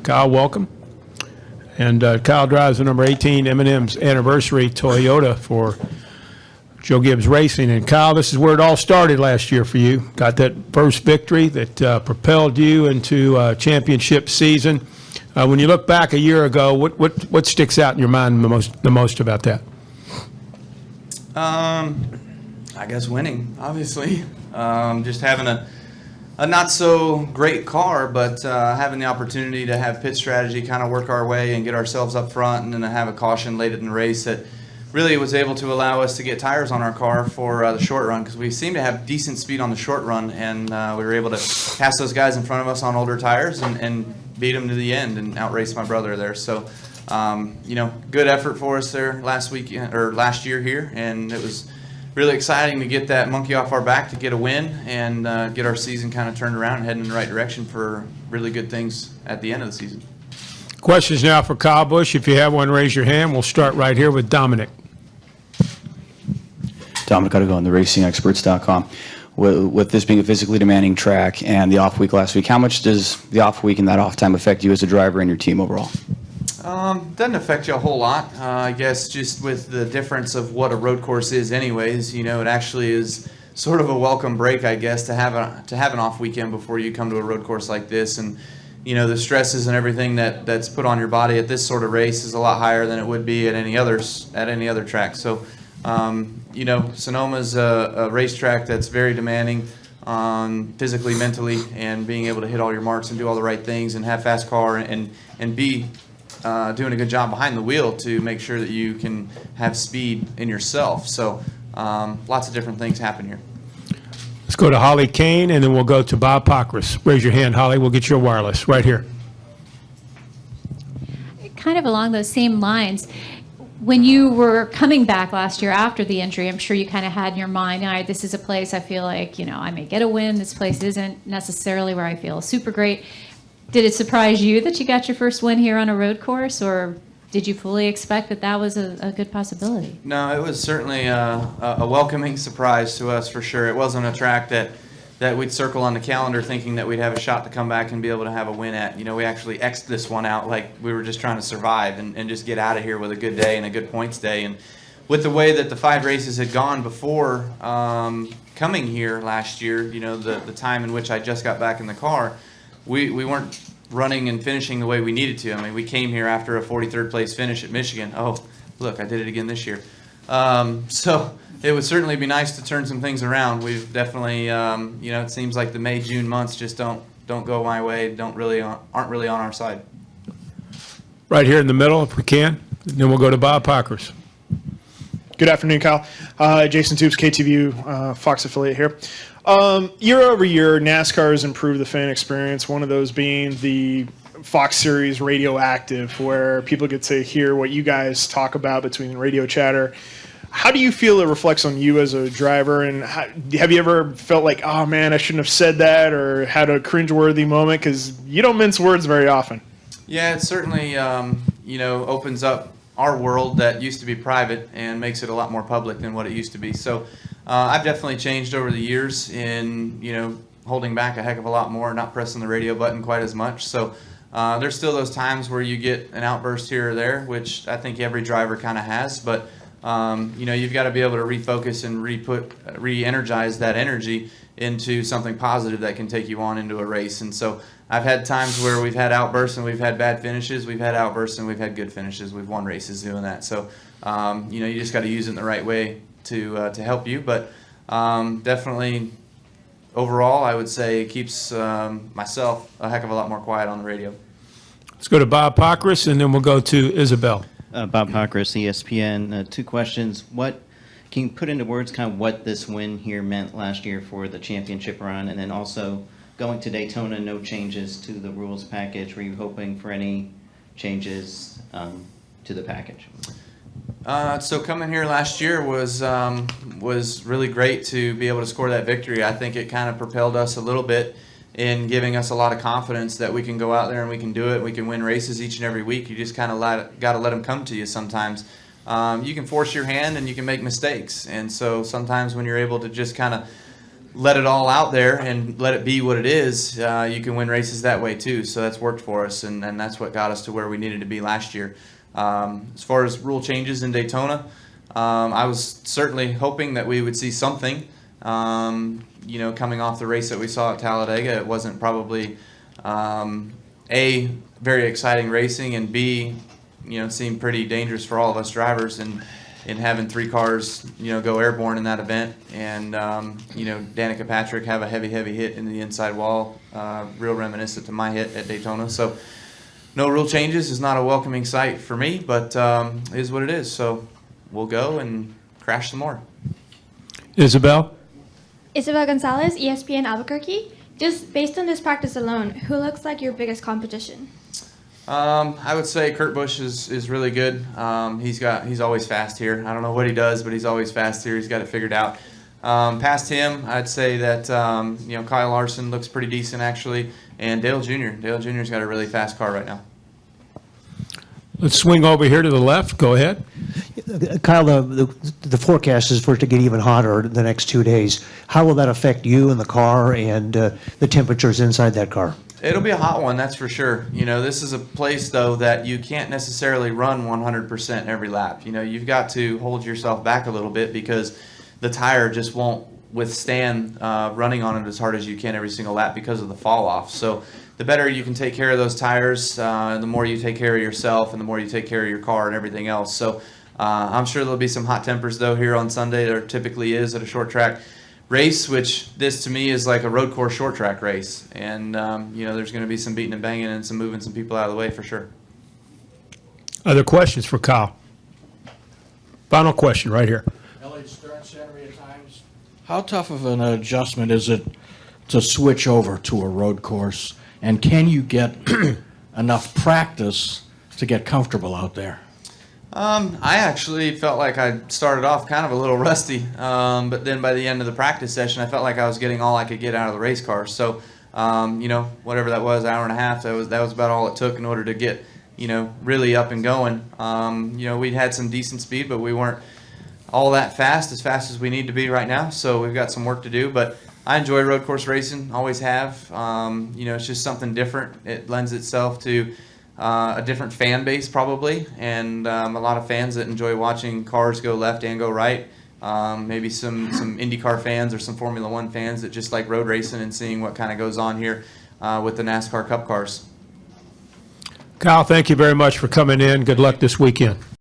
Kyle, welcome. And Kyle drives the number 18 M&M's Anniversary Toyota for Joe Gibbs Racing. And Kyle, this is where it all started last year for you. Got that first victory that propelled you into championship season. When you look back a year ago, what sticks out in your mind the most about that? I guess winning, obviously. Just having a not so great car, but having the opportunity to have pit strategy kind of work our way and get ourselves up front, and then have a caution late in the race that really was able to allow us to get tires on our car for the short run, because we seemed to have decent speed on the short run, and we were able to pass those guys in front of us on older tires and beat them to the end and outrace my brother there. So, good effort for us there last year here, and it was really exciting to get that monkey off our back to get a win and get our season kind of turned around and heading in the right direction for really good things at the end of the season. Questions now for Kyle Busch. If you have one, raise your hand. We'll start right here with Dominic. Dominic Uttago, theracingexperts.com. With this being a physically demanding track and the off week last week, how much does the off week and that off time affect you as a driver and your team overall? Doesn't affect you a whole lot. I guess just with the difference of what a road course is anyways, it actually is sort of a welcome break, I guess, to have an off weekend before you come to a road course like this. And, the stresses and everything that's put on your body at this sort of race is a lot higher than it would be at any other track. So, Sonoma's a racetrack that's very demanding physically, mentally, and being able to hit all your marks and do all the right things and have fast car and be doing a good job behind the wheel to make sure that you can have speed in yourself. So lots of different things happen here. Let's go to Holly Kane, and then we'll go to Bob Pockris. Raise your hand, Holly. We'll get your wireless right here. Kind of along those same lines, when you were coming back last year after the injury, I'm sure you kind of had in your mind, all right, this is a place I feel like, I may get a win. This place isn't necessarily where I feel super great. Did it surprise you that you got your first win here on a road course, or did you fully expect that was a good possibility? No, it was certainly a welcoming surprise to us for sure. It wasn't a track that we'd circle on the calendar thinking that we'd have a shot to come back and be able to have a win at. We actually X'd this one out like we were just trying to survive and just get out of here with a good day and a good points day. And with the way that the 5 races had gone before coming here last year, the time in which I just got back in the car, we weren't running and finishing the way we needed to. I mean, we came here after a 43rd place finish at Michigan. Oh, look, I did it again this year. So it would certainly be nice to turn some things around. We've definitely, it seems like the May, June months just don't go my way, aren't really on our side. Right here in the middle, if we can. Then we'll go to Bob Pockris. Good afternoon, Kyle. Jason Toops, KTVU, Fox affiliate here. Year over year, NASCAR has improved the fan experience, one of those being the Fox Series Radioactive, where people get to hear what you guys talk about between radio chatter. How do you feel it reflects on you as a driver, and have you ever felt like, oh man, I shouldn't have said that, or had a cringeworthy moment? Because you don't mince words very often. Yeah, it certainly opens up our world that used to be private and makes it a lot more public than what it used to be. So I've definitely changed over the years in, holding back a heck of a lot more, not pressing the radio button quite as much. So there's still those times where you get an outburst here or there, which I think every driver kind of has. But, you've got to be able to refocus and re-energize that energy into something positive that can take you on into a race. And so I've had times where we've had outbursts and we've had bad finishes. We've had outbursts and we've had good finishes. We've won races doing that. So, you just got to use it in the right way to help you. But definitely overall, I would say it keeps myself a heck of a lot more quiet on the radio. Let's go to Bob Pockris, and then we'll go to Isabel. Bob Pockris, ESPN. 2 questions. What can you put into words kind of what this win here meant last year for the championship run? And then also going to Daytona, no changes to the rules package. Were you hoping for any changes to the package? So coming here last year was really great to be able to score that victory. I think it kind of propelled us a little bit in giving us a lot of confidence that we can go out there and we can do it. We can win races each and every week. You just kind of got to let them come to you sometimes. You can force your hand and you can make mistakes. And so sometimes when you're able to just kind of let it all out there and let it be what it is, you can win races that way too. So that's worked for us, and that's what got us to where we needed to be last year. As far as rule changes in Daytona, I was certainly hoping that we would see something. Coming off the race that we saw at Talladega, it wasn't probably A, very exciting racing, and B, seemed pretty dangerous for all of us drivers, and in having 3 cars, go airborne in that event, and Danica Patrick have a heavy hit in the inside wall, real reminiscent to my hit at Daytona. So no rule changes is not a welcoming sight for me, but it is what it is. So we'll go and crash some more. Isabel? Isabel Gonzalez, ESPN Albuquerque. Just based on this practice alone, who looks like your biggest competition? I would say Kurt Busch is really good. He's always fast here. I don't know what he does, but he's always fast here. He's got it figured out. Past him, I'd say that Kyle Larson looks pretty decent actually, and Dale Jr. Dale Jr.'s got a really fast car right now. Let's swing over here to the left. Go ahead. Kyle, the forecast is for it to get even hotter the next 2 days. How will that affect you and the car and the temperatures inside that car? It'll be a hot one, that's for sure. This is a place, though, that you can't necessarily run 100% every lap. You've got to hold yourself back a little bit because the tire just won't withstand running on it as hard as you can every single lap because of the fall off. So the better you can take care of those tires, the more you take care of yourself and the more you take care of your car and everything else. So I'm sure there'll be some hot tempers, though, here on Sunday. There typically is at a short track race, which this to me is like a road course short track race. And, there's going to be some beating and banging and some moving some people out of the way for sure. Other questions for Kyle? Final question right here. Elliott Stern, Santa Maria Times. How tough of an adjustment is it to switch over to a road course? And can you get enough practice to get comfortable out there? I actually felt like I started off kind of a little rusty, but then by the end of the practice session, I felt like I was getting all I could get out of the race car. So, whatever that was, hour and a half, that was about all it took in order to get, really up and going. We'd had some decent speed, but we weren't all that fast as we need to be right now. So we've got some work to do, but I enjoy road course racing, always have. It's just something different. It lends itself to a different fan base probably, and a lot of fans that enjoy watching cars go left and go right. Maybe some IndyCar fans or some Formula One fans that just like road racing and seeing what kind of goes on here with the NASCAR Cup cars. Kyle, thank you very much for coming in. Good luck this weekend.